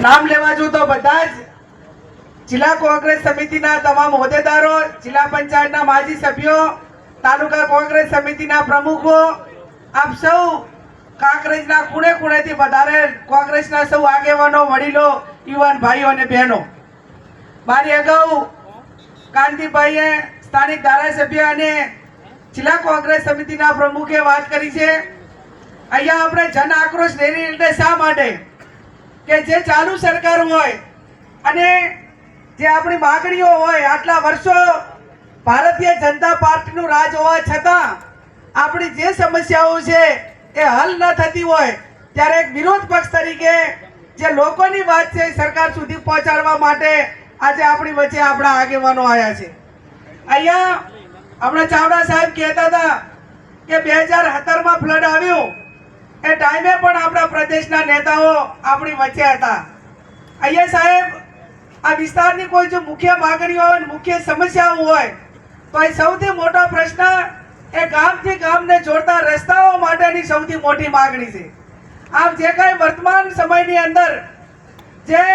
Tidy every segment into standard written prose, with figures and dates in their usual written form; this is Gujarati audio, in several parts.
નામ લેવા જો તો બધા જ જિલ્લા કોંગ્રેસ સમિતિના તમામ હોદ્દેદારો, જિલ્લા પંચાયતના માજી સભ્યો, તાલુકા કોંગ્રેસ સમિતિના પ્રમુખો, આપ સૌ કાંકરેજના ખૂણે ખૂણેથી વધારે કોંગ્રેસના સૌ આગેવાનો, વડીલો, યુવાન ભાઈઓ અને બહેનો, મારી અગાઉ કાંતિભાઈએ સ્થાનિક ધારાસભ્ય અને જિલ્લા કોંગ્રેસ સમિતિના પ્રમુખે વાત કરી છે. અહીંયા આપણે જન આક્રોશ રેલી એટલે શા માટે કે જે ચાલુ સરકાર હોય અને જે આપણી માગણીઓ હોય, આટલા વર્ષો ભારતીય જનતા પાર્ટીનું રાજ હોવા છતાં આપણી જે સમસ્યાઓ છે એ હલ ન થતી હોય ત્યારે એક વિરોધ પક્ષ તરીકે જે લોકોની વાત છે સરકાર સુધી પહોંચાડવા માટે આજે આપણી વચ્ચે આપણા આગેવાનો આવ્યા છે. અહીંયા હમણાં ચાવડા સાહેબ કહેતા હતા કે 2017માં ફ્લડ આવ્યું એ ટાઈમે પણ આપણા પ્રદેશના નેતાઓ આપણી વચ્ચે હતા. અહીંયા સાહેબ આ વિસ્તારની કોઈ જો મુખ્ય માંગણીઓ હોય, મુખ્ય સમસ્યાઓ હોય તો એ સૌથી મોટો પ્રશ્ન એ ગામથી ગામને જોડતા રસ્તાઓ માટેની સૌથી મોટી માંગણી છે. આમ જે કઈ વર્તમાન સમયની અંદર જે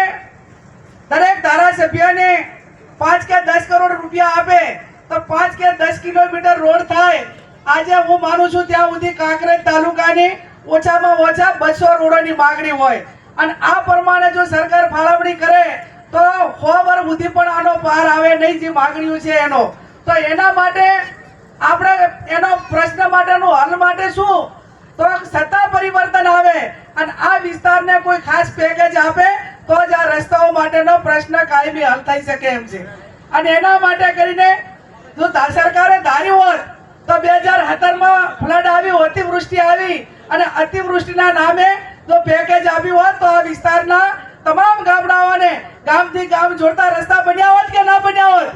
દરેક ધારાસભ્યને 5 કે 10 કરોડ રૂપિયા આપે તો 5 કે 10 કિલોમીટર રોડ થાય. આજે હું માનું છું ત્યાં સુધી કાંકરેજ તાલુકાની ઓછામાં ઓછા 200 રોડોની માંગણી હોય અને આ પ્રમાણે જો સરકાર ફાળવણી કરે તો 100 વર્ષ સુધી પણ આનો પાર આવે નહીં જે માંગણીઓ છે એનો. તો એના માટે આપણે એનો પ્રશ્ન માટેનું હલ માટે શું તો સત્તા પરિવર્તન આવે અને આ વિસ્તારને કોઈ ખાસ પેકેજ આપે તો જ આ રસ્તાઓ માટેનો પ્રશ્ન કાયમી હલ થઈ શકે એમ છે. અને એના માટે કરીને જો સરકારે ધાર્યું હોત તો 2017માં ફ્લડ આવ્યું, અતિવૃષ્ટિ આવી અને અતિવૃષ્ટિના નામે જો પેકેજ આપ્યું હોત તો આ વિસ્તારના તમામ ગામડાઓને ગામથી ગામ જોડતા રસ્તા બન્યા હોત કે ના બન્યા હોત?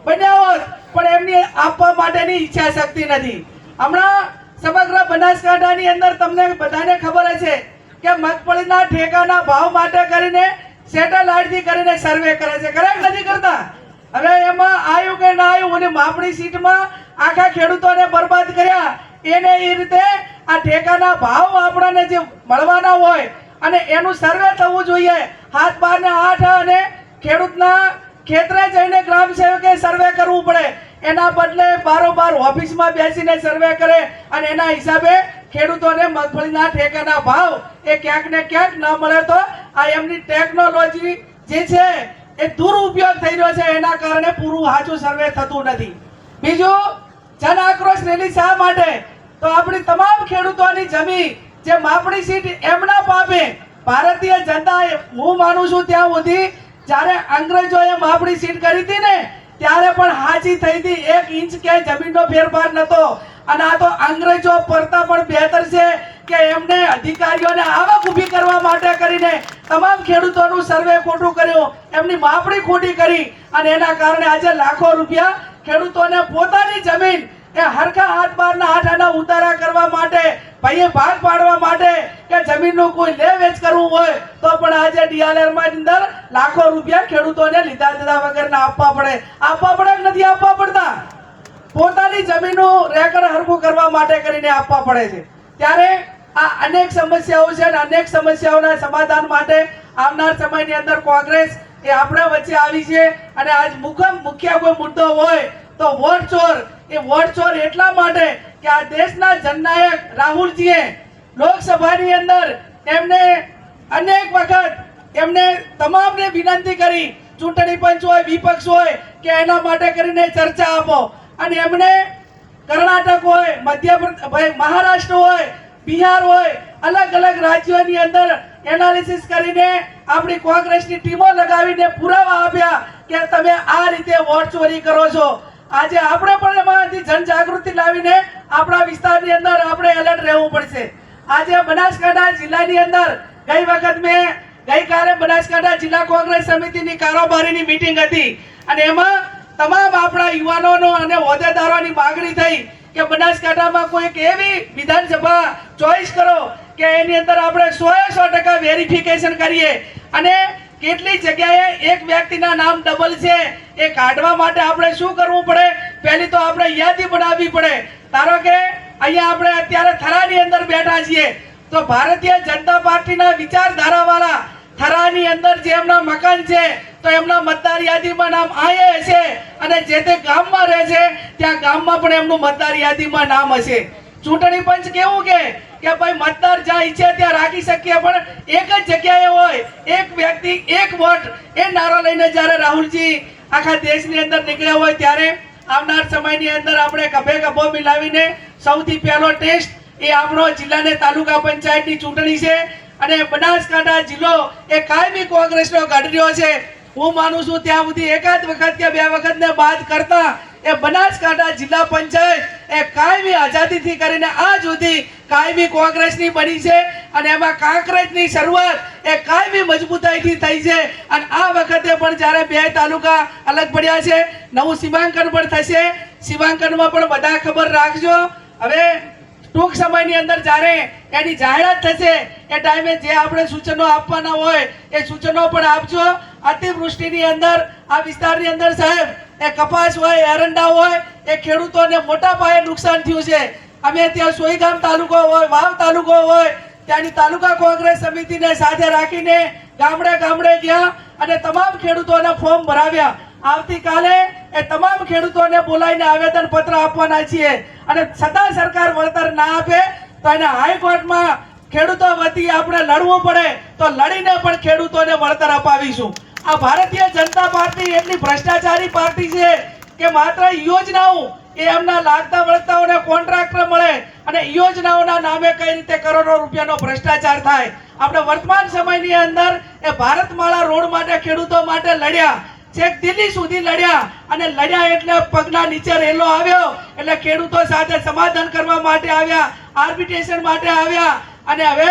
બન્યા હોત. પણ એમની આપવા માટેની ઈચ્છા શક્તિ નથી. હમણાં સમગ્ર બનાસકાંઠાની અંદર તમને બધાને ખબર છે કે મગફળીના ઠેકાના ભાવ માટે કરીને સેટેલાઇટથી કરીને સર્વે કરે છે, કરેક્ટ નથી કરતા? હવે એમાં આવ્યું કે ના આવ્યું અને માપણી સીટમાં આખા ખેડૂતોને બરબાદ કર્યા. એને એ રીતે આ ઠેકાના ભાવ આપણને જે મળવાના હોય અને એનું સર્વે થવું જોઈએ. 7, 12 ને 8 અને ખેડૂતના ખેતરે જઈને ગ્રામ સેવકે સર્વે કરવું પડે. એના બદલે બારોબાર ઓફિસમાં બેસીને સર્વે કરે અને એના હિસાબે ખેડૂતોને મગફળીના ઠેકાના ભાવ એ ક્યાંક ને ક્યાંક ન મળે તો આ એમની ટેકનોલોજી જે છે એ દુરુપયોગ થઈ રહ્યો છે. એના કારણે પૂરું સાચું સર્વે થતું નથી. બીજું, જન આક્રોશ રેલી શા માટે તો આપણી તમામ ખેડૂતોની જમીન જે માપણી સીટ એમના પાપે ભારતીય જનતા, હું માનું છું ત્યાં સુધી જ્યારે અંગ્રેજોએ માપણી સીટ કરી હતી ને ત્યારે પણ હાજી થઈ હતી. 1 ઇંચ ક્યાંય જમીનનો ફેરફાર નતો. અને આ તો અંગ્રેજો કરતા પણ બહેતર છે કે એમને અધિકારીઓને આવક ઊભી કરવા માટે કરીને તમામ ખેડૂતોનું સર્વે ખોટું કર્યું, એમની માપણી ખોટી કરી અને એના કારણે આજે લાખો રૂપિયા ખેડૂતોને પોતાની જમીન એ હરખા 7, 12 ના 8 આના ઉતારા કરવા માટે, ભાઈએ ભાગ પાડવા માટે કે જમીનનું કોઈ લે વેચ કરવું હોય તો પણ આજે ડીઆરઆરમાં અંદર લાખો રૂપિયા ખેડૂતોને લીધા દીધા વગરના આપવા પડે. આપવા પડે કે નથી આપવા પડતા? પોતાની જમીનનું રેકર્ડ હરખું કરવા માટે કરીને આપવા પડે છે. ત્યારે આ અનેક સમસ્યાઓ છે અને અનેક સમસ્યાઓના સમાધાન માટે આવનાર સમયની અંદર કોંગ્રેસ એ આપણા વચ્ચે આવી છે. અને આજ મુખ્ય કોઈ મુદ્દો હોય તો વોટ ચોર. એ વોટ ચોર એટલા માટે કે આ દેશના જનનાયક રાહુલજીએ લોકસભાની અંદર એમને અનેક વખત એમને તમામને વિનંતી કરી, ચૂંટણી પંચ હોય, વિપક્ષ હોય કે એના માટે કરીને ચર્ચા આપો. અને એમને કર્ણાટક હોય, મધ્યપ્રદેશ, મહારાષ્ટ્ર હોય, બિહાર હોય, અલગ અલગ રાજ્યોની અંદર એનાલિસિસ કરીને આપણી કોંગ્રેસની ટીમો લગાવીને પુરાવા આપ્યા કે તમે આ રીતે વોટ ચોરી કરો છો. આજે આપણે પણ એમાંથી જનજાગૃતિ લાવીને આપણા વિસ્તારની અંદર આપણે એલર્ટ રહેવું પડશે. આજે બનાસકાંઠા જિલ્લાની અંદર ગઈકાલે બનાસકાંઠા જિલ્લા કોંગ્રેસ સમિતિની કારોબારીની મીટિંગ હતી અને એમાં તમામ આપણા યુવાનોનો અને હોદ્દેદારોની માંગણી થઈ કે બનાસકાંઠામાં કોઈક એવી વિધાનસભા ચોઈસ કરો કે એની અંદર આપણે 100% વેરિફિકેશન કરીએ. અને કેટલી જગ્યાએ એક વ્યક્તિના નામ ડબલ છે એ કાઢવા માટે આપણે શું કરવું પડે? પહેલી તો આપણે યાદી બનાવવી પડે. ધારો કે અહીંયા આપણે અત્યારે થરાની અંદર બેઠા છીએ તો ભારતીય જનતા પાર્ટીના વિચારધારાવાળા થરાની અંદર જે એમના મકાન છે તો એમના મતદાર યાદીમાં નામ આયે હશે અને જે તે ગામમાં રહે છે ત્યાં ગામમાં પણ એમનું મતદાર યાદીમાં નામ હશે. ચૂંટણી પંચ કેવું કે ભાઈ મતદાર જ્યાં ઈચ્છે ત્યાં રાખી શકીએ, પણ એક જ જગ્યાએ હોય, એક વ્યક્તિ એક વોટ, એ નારો લઈને જ્યારે રાહુલજી આખા દેશની અંદર નીકળ્યા હોય ત્યારે આવનાર સમયની અંદર આપણે ગભે ગભો મિલાવીને સૌથી પહેલો ટેસ્ટ એ આપણો જિલ્લાને તાલુકા પંચાયતની ચૂંટણી છે અને બનાસકાંઠા જિલ્લો એ કાયમી કોંગ્રેસનો ગઢ રહ્યો છે. હું માનું છું ત્યાં સુધી એકાદ વખત કે બે વખતને બાદ કરતા એ બનાસકાંઠા જિલ્લા પંચાયત એ કાયમી આઝાદીથી કરીને આજ સુધી કાયમી કોંગ્રેસની બની છે અને એમાં કાંકરેજની શરૂઆત એ કાયમી મજબૂતાઈથી થઈ છે અને આ વખતે પણ જ્યારે બે તાલુકા અલગ પડ્યા છે, નવું સીમાંકન પણ થશે. સીમાંકનમાં પણ બધા ખબર રાખજો. હવે ટૂંક સમયની અંદર જ્યારે એની જાહેરાત થશે એ ટાઈમે જે આપણે સૂચનો આપવાના હોય એ સૂચનો પણ આપજો. અતિવૃષ્ટિની અંદર આ વિસ્તારની અંદર સાહેબ એ કપાસ હોય, એરંડા હોય, એ ખેડૂતોને મોટા પાયે નુકસાન થયું છે. અમે ત્યાં સોઈગામ તાલુકો હોય, વાવ તાલુકો હોય, ત્યાંની તાલુકા કોંગ્રેસ સમિતિને સાથે રાખીને ગામડે ગામડે ગયા અને તમામ ખેડૂતોને ફોર્મ ભરાવ્યા. આવતીકાલે એ તમામ ખેડૂતોને બોલાવીને આવેદન પત્ર આપવાના છીએ અને છતાં સરકાર વળતર ના આપે તો એને હાઈકોર્ટમાં ખેડૂતો વતી આપણે લડવું પડે તો લડીને પણ ખેડૂતોને વળતર અપાવીશું. આ ભારતીય જનતા પાર્ટી એટલી ભ્રષ્ટાચારી પાર્ટી છે કે માત્ર યોજનાઓ એ એમના લાગતા વળગતાઓને કોન્ટ્રાક્ટર મળે અને યોજનાઓના નામે કઈ રીતે કરોડો રૂપિયાનો ભ્રષ્ટાચાર થાય. આપણે વર્તમાન સમયની અંદર એ ભારતમાળા રોડ માટે ખેડૂતો માટે લડ્યા, છેક દિલ્હી સુધી લડ્યા અને લડ્યા એટલે પગના નીચે રેલો આવ્યો એટલે ખેડૂતો સાથે સમાધાન કરવા માટે આવ્યા, આર્બિટ્રેશન માટે આવ્યા અને હવે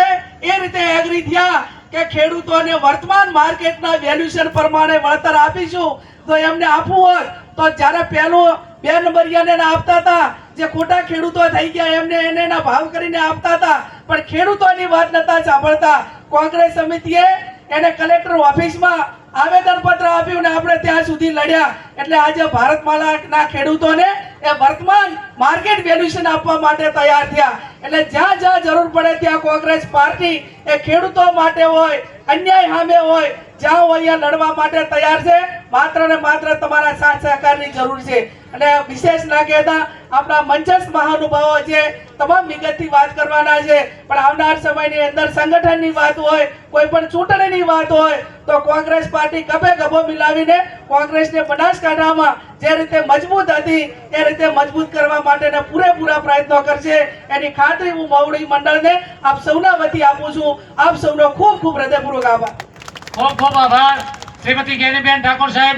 એ રીતે એગ્રી થયા કે ખેડૂતોને વર્તમાન માર્કેટના વેલ્યુએશન પ્રમાણે વળતર આપીશું. તો એમને આપવું હોય તો જ્યારે પહેલું 2 નંબરિયાને આપતા હતા, જે ખોટા ખેડૂતો થઈ ગયા એમને એના ભાવ કરીને આપતા હતા, પણ ખેડૂતોની વાત નતા સાંભળતા. કોંગ્રેસ સમિતિએ એને કલેક્ટર ઓફિસમાં આવેદન પત્ર આપ્યું ને આપણે ત્યાં સુધી લડ્યા એટલે આજે ભારતમાળાના ખેડૂતોને એ વર્તમાન માર્કેટ વેલ્યુએશન આપવા માટે તૈયાર થયા. એટલે જ્યાં જ્યાં જરૂર પડે ત્યાં કોંગ્રેસ પાર્ટી એ ખેડૂતો માટે હોય, અન્યાય સામે હોય, જ્યાં હોય ત્યાં લડવા માટે તૈયાર છે. માત્ર ને માત્ર તમારા સાથ સહકારની જરૂર છે. અને વિશેષ ના કહેતા આપણા મંચસ્થ મહાનુભાવો છે, તમામ વિગતથી વાત કરવાના છે, પણ આવનાર સમયની અંદર સંગઠનની વાત હોય, કોઈ પણ ચૂંટણીની વાત હોય તો કોંગ્રેસ પાર્ટી ગભે ગભો મિલાવીને કોંગ્રેસને બનાસકાંઠામાં જે રીતે મજબૂત હતી એ રીતે મજબૂત કરવા માટેના પૂરેપૂરા પ્રયત્નો કરશે એની ખાતરી હું મવડી મંડળને આપ સૌના વતી આપું છું. આપ સૌનો ખૂબ ખૂબ હૃદયપૂર્વક આભાર. ખૂબ ખૂબ આભાર શ્રીમતી જ્ઞાનીબેન ઠાકોર સાહેબ.